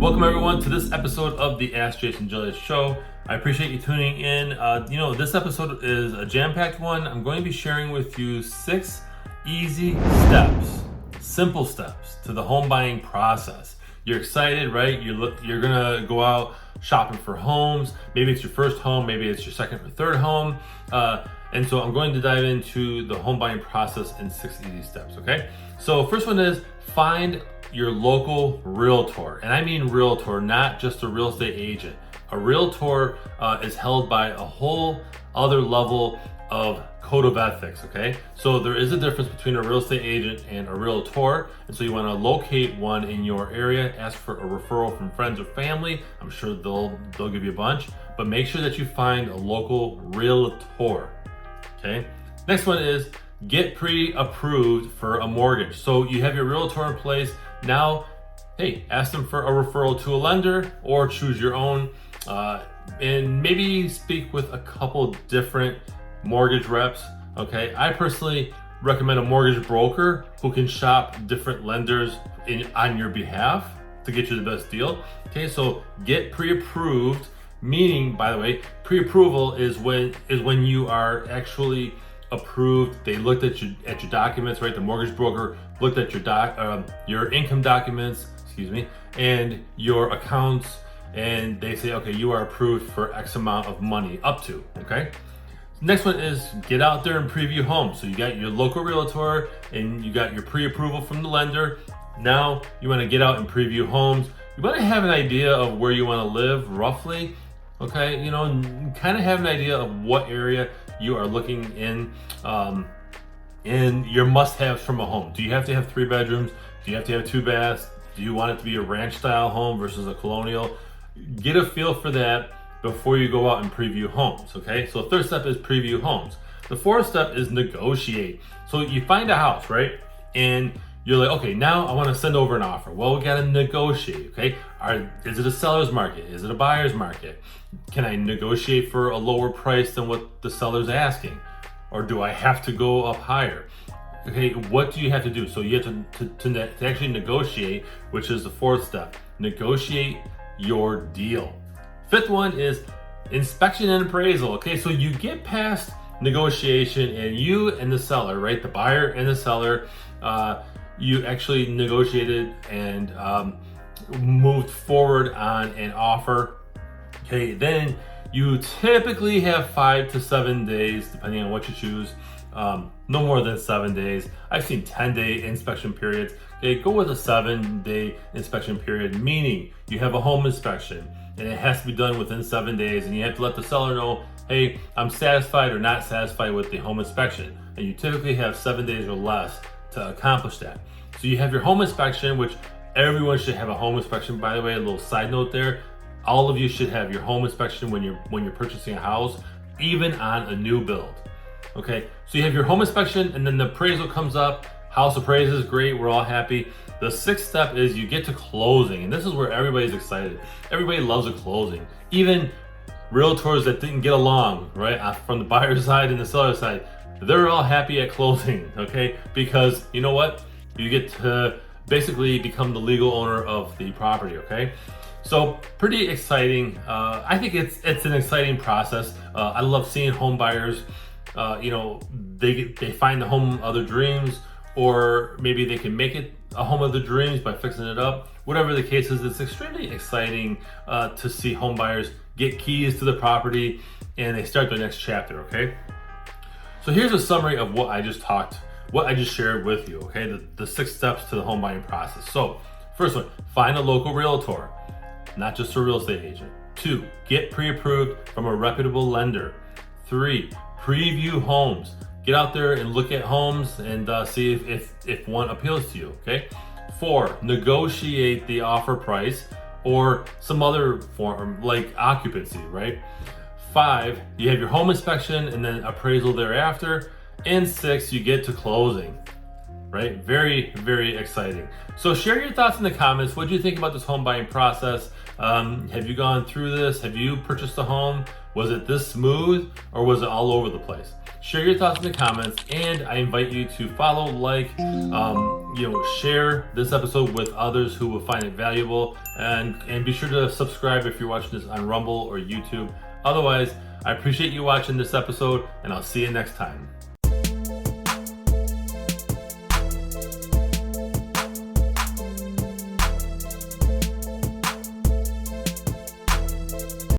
Welcome everyone to this episode of the AskJasonGelios show. I appreciate you tuning in. This episode is a jam-packed one. I'm going to be sharing with you 6 easy steps, simple steps to the home buying process. You're excited, right? You're gonna go out shopping for homes. Maybe it's your first home, maybe it's your second or third home. And so I'm going to dive into the home buying process in 6 easy steps, okay? So first one is find your local realtor. And I mean realtor, not just a real estate agent. A realtor is held by a whole other level of code of ethics, okay? So there is a difference between a real estate agent and a realtor. And so you wanna locate one in your area, ask for a referral from friends or family. I'm sure they'll give you a bunch, but make sure that you find a local realtor, okay? Next one is get pre-approved for a mortgage. So you have your realtor in place. Now, hey, ask them for a referral to a lender or choose your own, and maybe speak with a couple different mortgage reps, okay? I personally recommend a mortgage broker who can shop different lenders on your behalf to get you the best deal, okay? So get pre-approved, meaning, by the way, pre-approval is when you are actually approved. They looked at your documents, right? The mortgage broker looked at your income documents, and your accounts, and they say, okay, you are approved for X amount of money up to, okay? Next one is get out there and preview homes. So you got your local realtor and you got your pre-approval from the lender. Now you want to get out and preview homes. You want to have an idea of where you want to live roughly, okay? Kind of have an idea of what area you are looking in, and your must-haves from a home. Do you have to have 3 bedrooms? Do you have to have 2 baths? Do you want it to be a ranch style home versus a colonial? Get a feel for that before you go out and preview homes, okay? So the third step is preview homes. The fourth step is negotiate. So you find a house, right? And you're like, okay, now I want to send over an offer. Well, we got to negotiate, okay? Is it a seller's market? Is it a buyer's market? Can I negotiate for a lower price than what the seller's asking? Or do I have to go up higher? Okay, what do you have to do? So you have to actually negotiate, which is the fourth step. Negotiate your deal. Fifth one is inspection and appraisal. Okay, so you get past negotiation and you and the seller, right? The buyer and the seller, you actually negotiated and moved forward on an offer. Okay, then you typically have 5 to 7 days, depending on what you choose. No more than 7 days. I've seen 10-day inspection periods. Okay, go with a 7-day inspection period, meaning you have a home inspection and it has to be done within 7 days, and you have to let the seller know, hey, I'm satisfied or not satisfied with the home inspection. And you typically have 7 days or less to accomplish that. So you have your home inspection, which everyone should have a home inspection, by the way. A little side note there. All of you should have your home inspection when you're purchasing a house, even on a new build. Okay, so you have your home inspection and then the appraisal comes up. House appraises, great, we're all happy. The 6th step is you get to closing, and this is where everybody's excited. Everybody loves a closing. Even realtors that didn't get along, right, from the buyer's side and the seller's side, they're all happy at closing, okay? Because you know what? You get to basically become the legal owner of the property, okay? So pretty exciting. I think it's an exciting process. I love seeing home buyers, they find the home of their dreams, or maybe they can make it a home of their dreams by fixing it up. Whatever the case is, it's extremely exciting to see home buyers get keys to the property and they start their next chapter, okay? So here's a summary of what I just shared with you, okay? The 6 steps to the home buying process. So first one, find a local realtor, not just a real estate agent. 2, get pre-approved from a reputable lender. 3, preview homes. Get out there and look at homes and see if one appeals to you, okay? 4, negotiate the offer price or some other form like occupancy, right? 5, you have your home inspection and then appraisal thereafter. And 6, you get to closing, right? Very, very exciting. So share your thoughts in the comments. What do you think about this home buying process? Have you gone through this? Have you purchased a home? Was it this smooth or was it all over the place? Share your thoughts in the comments, and I invite you to follow, like, share this episode with others who will find it valuable, and be sure to subscribe if you're watching this on Rumble or YouTube. Otherwise, I appreciate you watching this episode, and I'll see you next time.